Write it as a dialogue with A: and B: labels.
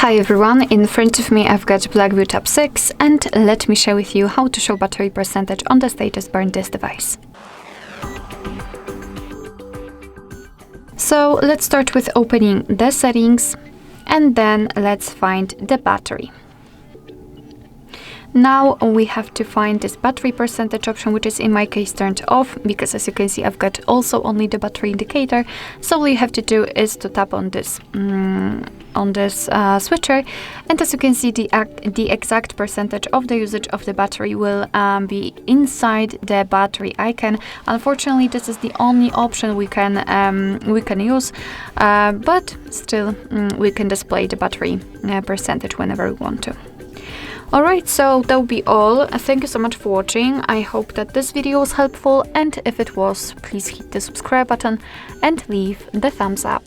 A: Hi everyone, in front of me I've got Blackview Tab 6 and let me share with you how to show battery percentage on the status bar in this device. So let's start with opening the settings and then let's find the battery. Now we have to find this battery percentage option, which is in my case turned off because as you can see I've got also only the battery indicator. So all you have to do is to tap on this switcher, and as you can see the exact percentage of the usage of the battery will be inside the battery icon. Unfortunately this is the only option we can use, but still we can display the battery percentage whenever we want to. Alright, so that will be all. Thank you so much for watching. I hope that this video was helpful, and if it was, please hit the subscribe button and leave the thumbs up.